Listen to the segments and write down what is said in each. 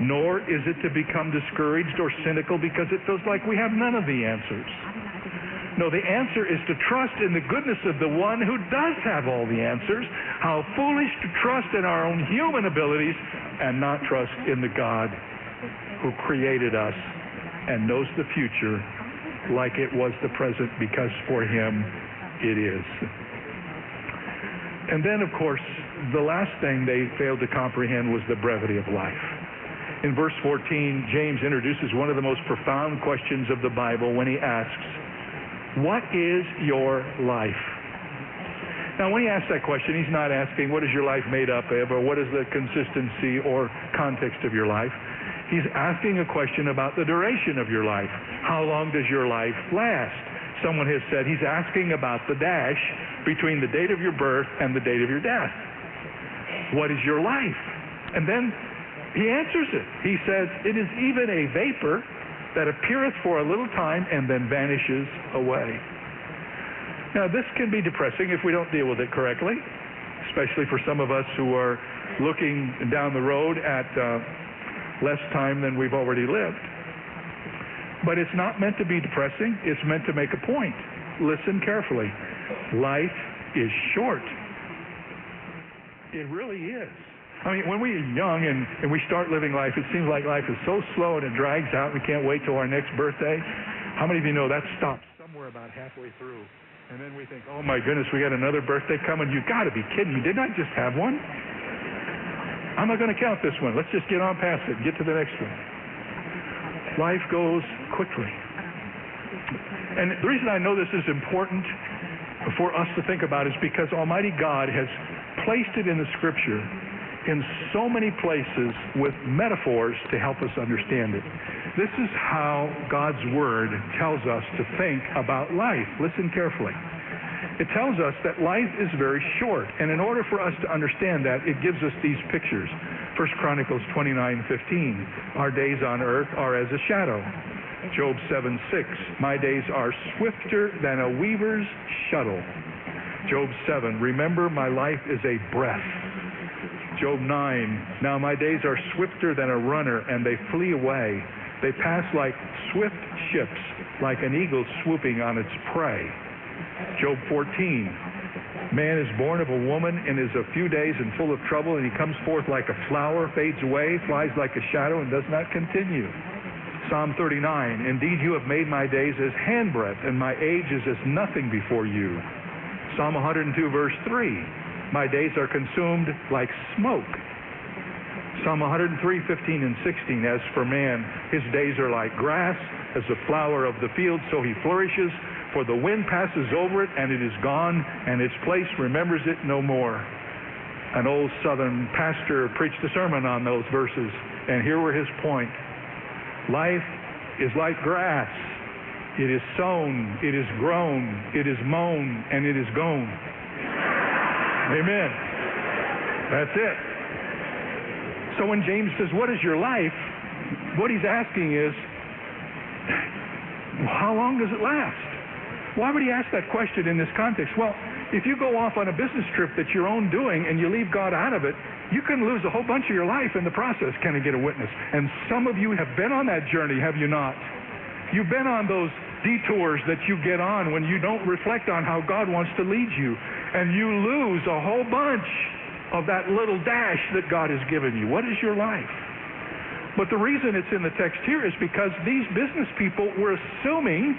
Nor is it to become discouraged or cynical because it feels like we have none of the answers. No, the answer is to trust in the goodness of the one who does have all the answers. How foolish to trust in our own human abilities and not trust in the God who created us and knows the future like it was the present, because for him it is. And then, of course, the last thing they failed to comprehend was the brevity of life. In verse 14, James introduces one of the most profound questions of the Bible when he asks, what is your life? Now, when he asks that question, he's not asking, what is your life made up of, or what is the consistency or context of your life? He's asking a question about the duration of your life. How long does your life last? Someone has said he's asking about the dash between the date of your birth and the date of your death. What is your life? And then he answers it. He says, it is even a vapor that appeareth for a little time and then vanishes away. Now, this can be depressing if we don't deal with it correctly, especially for some of us who are looking down the road at less time than we've already lived. But it's not meant to be depressing. It's meant to make a point. Listen carefully. Life is short. It really is. I mean, when we're young and we start living life, it seems like life is so slow and it drags out. We can't wait till our next birthday. How many of you know that stops somewhere about halfway through? And then we think, oh my goodness, we got another birthday coming. You got to be kidding me. Didn't I just have one? I'm not going to count this one. Let's just get on past it and get to the next one. Life goes quickly. And the reason I know this is important for us to think about is because Almighty God has placed it in the Scripture in so many places with metaphors to help us understand it. This is how God's Word tells us to think about life. Listen carefully. It tells us that life is very short, and in order for us to understand that, it gives us these pictures. 1 Chronicles 29:15, our days on earth are as a shadow. Job 7:6, my days are swifter than a weaver's shuttle. Job 7, remember my life is a breath. Job 9, now my days are swifter than a runner, and they flee away. They pass like swift ships, like an eagle swooping on its prey. Job 14, man is born of a woman and is a few days and full of trouble, and he comes forth like a flower, fades away, flies like a shadow, and does not continue. Psalm 39, indeed you have made my days as handbreadth, and my age is as nothing before you. Psalm 102, verse 3, my days are consumed like smoke. Psalm 103, 15 and 16, as for man, his days are like grass, as the flower of the field, so he flourishes. For the wind passes over it, and it is gone, and its place remembers it no more. An old Southern pastor preached a sermon on those verses, and here were his point. Life is like grass. It is sown, it is grown, it is mown, and it is gone. Amen. That's it. So when James says, what is your life? What he's asking is, how long does it last? Why would he ask that question in this context? Well, if you go off on a business trip that's your own doing and you leave God out of it, you can lose a whole bunch of your life in the process. Can I get a witness? And some of you have been on that journey, have you not? You've been on those detours that you get on when you don't reflect on how God wants to lead you. And you lose a whole bunch of that little dash that God has given you. What is your life? But the reason it's in the text here is because these business people were assuming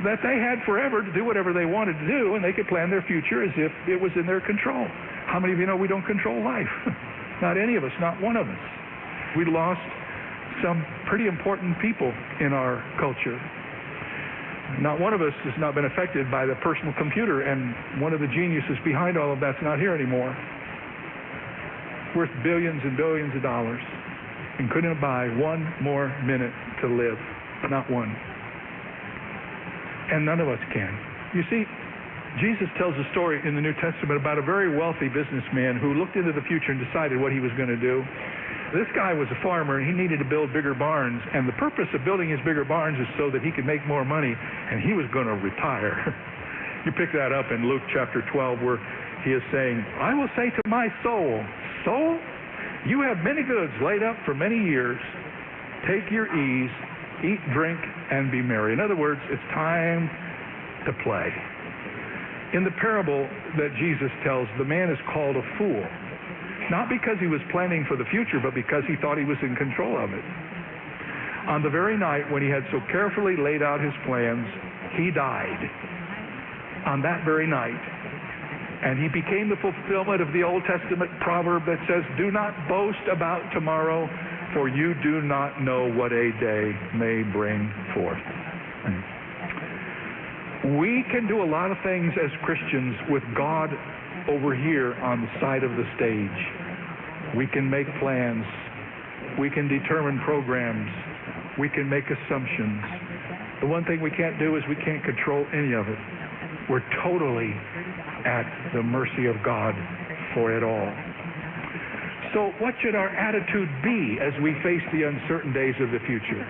that they had forever to do whatever they wanted to do, and they could plan their future as if it was in their control. How many of you know we don't control life? Not any of us, not one of us. We lost some pretty important people in our culture. Not one of us has not been affected by the personal computer, and one of the geniuses behind all of that's not here anymore. Worth billions and billions of dollars, and couldn't buy one more minute to live. Not one. And none of us can. You see, Jesus tells a story in the New Testament about a very wealthy businessman who looked into the future and decided what he was going to do. This guy was a farmer, and he needed to build bigger barns, and the purpose of building his bigger barns is so that he could make more money, and he was going to retire. You pick that up in Luke chapter 12, where he is saying, I will say to my soul, soul, You have many goods laid up for many years. Take your ease, eat, drink, and be merry. In other words, it's time to play. In the parable that Jesus tells, the man is called a fool. Not because he was planning for the future, but because he thought he was in control of it. On the very night when he had so carefully laid out his plans, he died. On that very night. And he became the fulfillment of the Old Testament proverb that says, do not boast about tomorrow, for you do not know what a day may bring forth. We can do a lot of things as Christians with God over here on the side of the stage. We can make plans. We can determine programs. We can make assumptions. The one thing we can't do is we can't control any of it. We're totally at the mercy of God for it all. So what should our attitude be as we face the uncertain days of the future?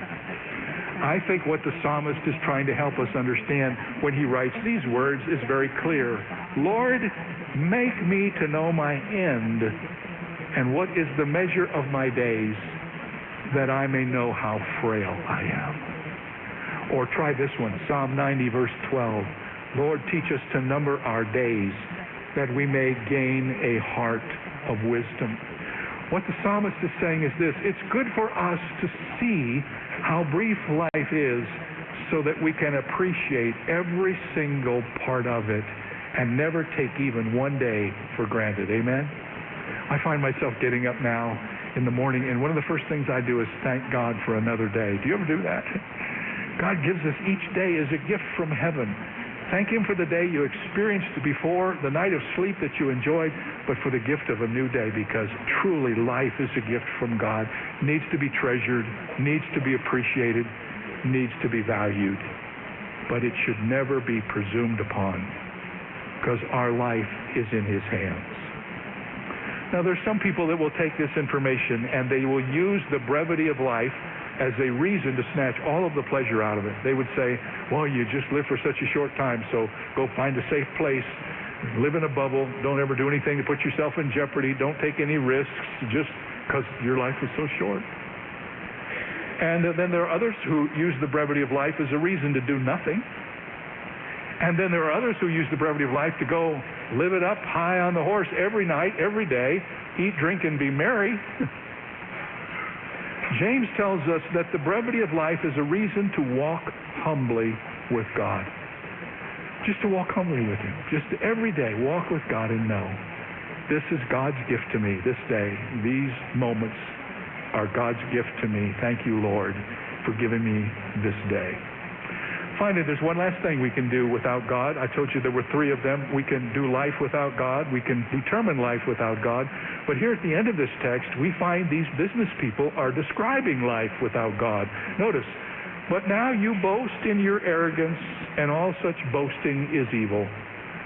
I think what the psalmist is trying to help us understand when he writes these words is very clear. Lord, make me to know my end, and what is the measure of my days, that I may know how frail I am. Or try this one, Psalm 90, verse 12. Lord, teach us to number our days, that we may gain a heart of wisdom. What the psalmist is saying is this: it's good for us to see how brief life is so that we can appreciate every single part of it and never take even one day for granted. Amen? I find myself getting up now in the morning, and one of the first things I do is thank God for another day. Do you ever do that? God gives us each day as a gift from heaven. Thank Him for the day you experienced before, the night of sleep that you enjoyed, but for the gift of a new day, because truly life is a gift from God. Needs to be treasured, needs to be appreciated, needs to be valued. But it should never be presumed upon, because our life is in His hands. Now, there's some people that will take this information and they will use the brevity of life as a reason to snatch all of the pleasure out of it. They would say, well, you just live for such a short time, so go find a safe place, live in a bubble, don't ever do anything to put yourself in jeopardy, don't take any risks, just because your life is so short. And then there are others who use the brevity of life as a reason to do nothing. And then there are others who use the brevity of life to go live it up high on the horse every night, every day, eat, drink, and be merry. James tells us that the brevity of life is a reason to walk humbly with God. Just to walk humbly with Him. Just every day walk with God and know, this is God's gift to me this day. These moments are God's gift to me. Thank you, Lord, for giving me this day. Finally, there's one last thing we can do without God. I told you there were three of them. We can do life without God. We can determine life without God. But here at the end of this text, we find these business people are describing life without God. Notice, but now you boast in your arrogance, and all such boasting is evil.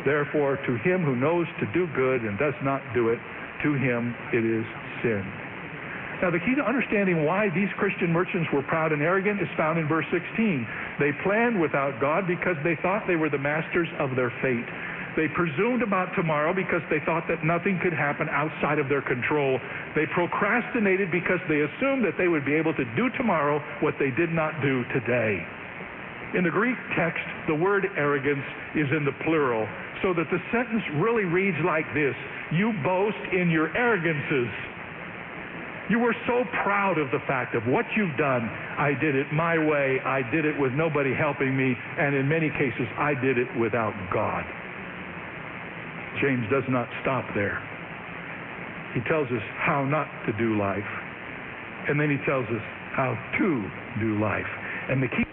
Therefore, to him who knows to do good and does not do it, to him it is sin. Now, the key to understanding why these Christian merchants were proud and arrogant is found in verse 16. They planned without God because they thought they were the masters of their fate. They presumed about tomorrow because they thought that nothing could happen outside of their control. They procrastinated because they assumed that they would be able to do tomorrow what they did not do today. In the Greek text, the word arrogance is in the plural, so that the sentence really reads like this: you boast in your arrogances. You were so proud of the fact of what you've done. I did it my way. I did it with nobody helping me. And in many cases, I did it without God. James does not stop there. He tells us how not to do life. And then he tells us how to do life. And the key...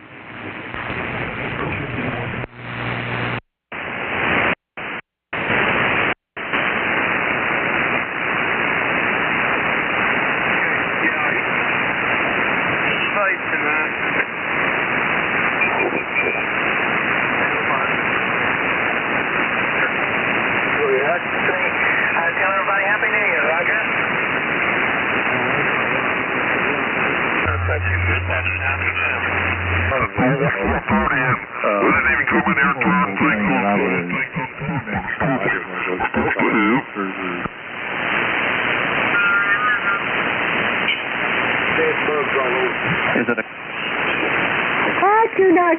dead bugs all over. Is it a... I do not...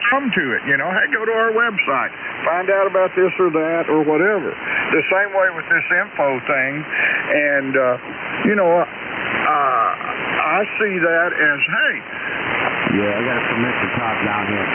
Come to it, you know. Hey, go to our website. Find out about this or that or whatever. The same way with this info thing. And, you know, I see that as, hey. Yeah, I got to permit to talk down here.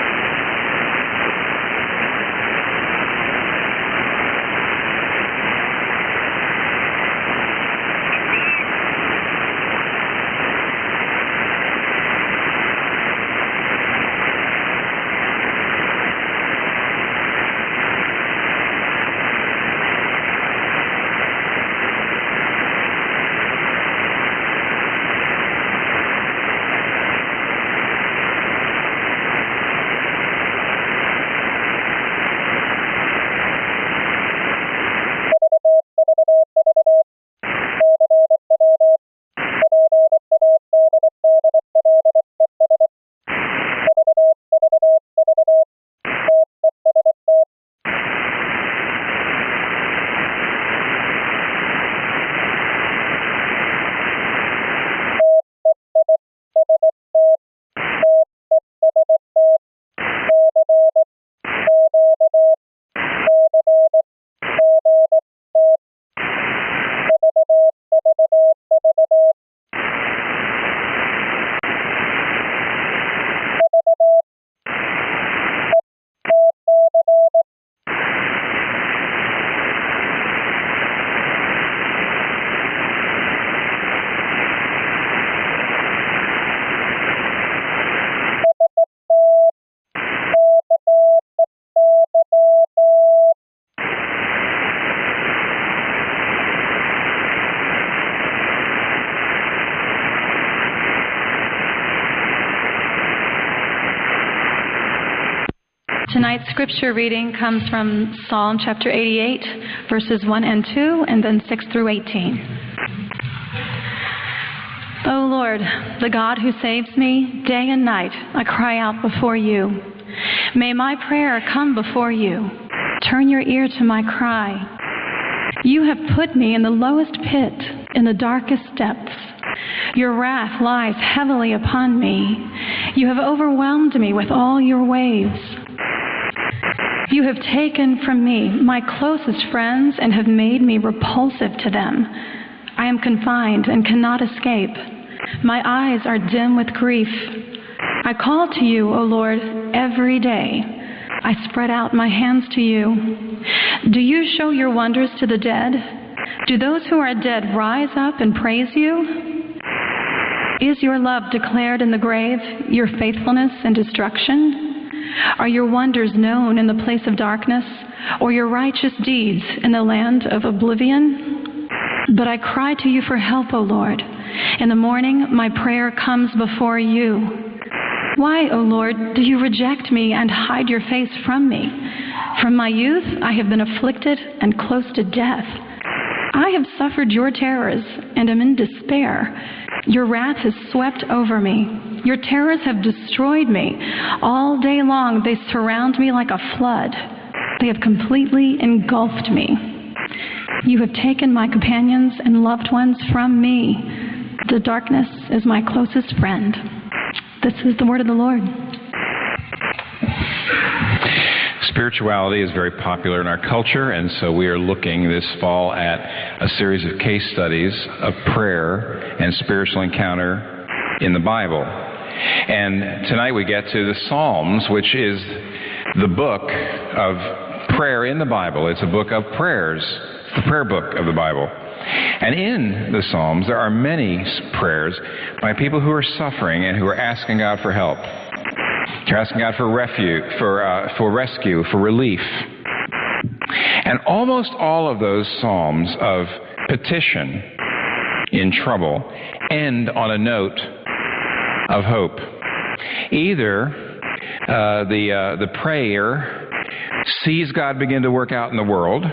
Tonight's scripture reading comes from Psalm chapter 88, verses 1 and 2, and then 6 through 18. O Lord, the God who saves me, day and night I cry out before you. May my prayer come before you. Turn your ear to my cry. You have put me in the lowest pit, in the darkest depths. Your wrath lies heavily upon me. You have overwhelmed me with all your waves. You have taken from me my closest friends and have made me repulsive to them. I am confined and cannot escape. My eyes are dim with grief. I call to you, O Lord, every day. I spread out my hands to you. Do you show your wonders to the dead? Do those who are dead rise up and praise you? Is your love declared in the grave, your faithfulness in destruction? Are your wonders known in the place of darkness, or your righteous deeds in the land of oblivion? But I cry to you for help, O Lord. In the morning my prayer comes before you. Why, O Lord, do you reject me and hide your face from me? From my youth I have been afflicted and close to death. I have suffered your terrors and am in despair. Your wrath has swept over me. Your terrors have destroyed me. All day long they surround me like a flood. They have completely engulfed me. You have taken my companions and loved ones from me. The darkness is my closest friend. This is the word of the Lord. Spirituality is very popular in our culture, and so we are looking this fall at a series of case studies of prayer and spiritual encounter in the Bible. And tonight we get to the Psalms, which is the book of prayer in the Bible. It's a book of prayers. It's the prayer book of the Bible. And in the Psalms there are many prayers by people who are suffering and who are asking God for help. They're asking God for refuge, for rescue, for relief. And almost all of those psalms of petition in trouble end on a note of hope. Either the prayer sees God begin to work out in the world,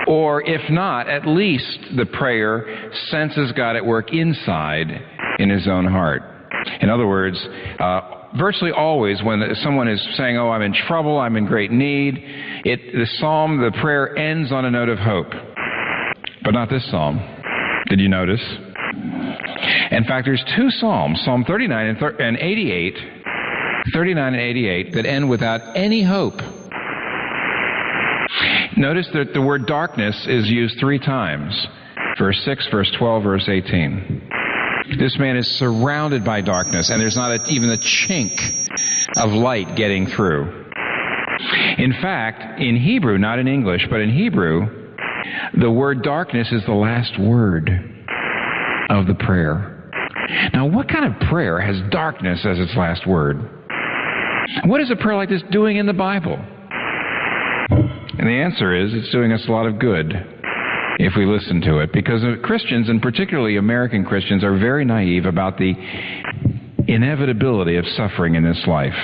or if not, at least the prayer senses God at work inside in his own heart. In other words, Virtually always when someone is saying, oh, I'm in trouble, I'm in great need, the prayer ends on a note of hope. But not this psalm. Did you notice? In fact, there's two psalms, Psalm 39 and 88, 39 and 88, that end without any hope. Notice that the word darkness is used 3 times. Verse 6, verse 12, verse 18. This man is surrounded by darkness, and there's not even a chink of light getting through. In fact, in Hebrew, not in English, but in Hebrew, the word darkness is the last word of the prayer. Now, what kind of prayer has darkness as its last word? What is a prayer like this doing in the Bible? And the answer is, it's doing us a lot of good if we listen to it, because Christians, and particularly American Christians, are very naive about the inevitability of suffering in this life.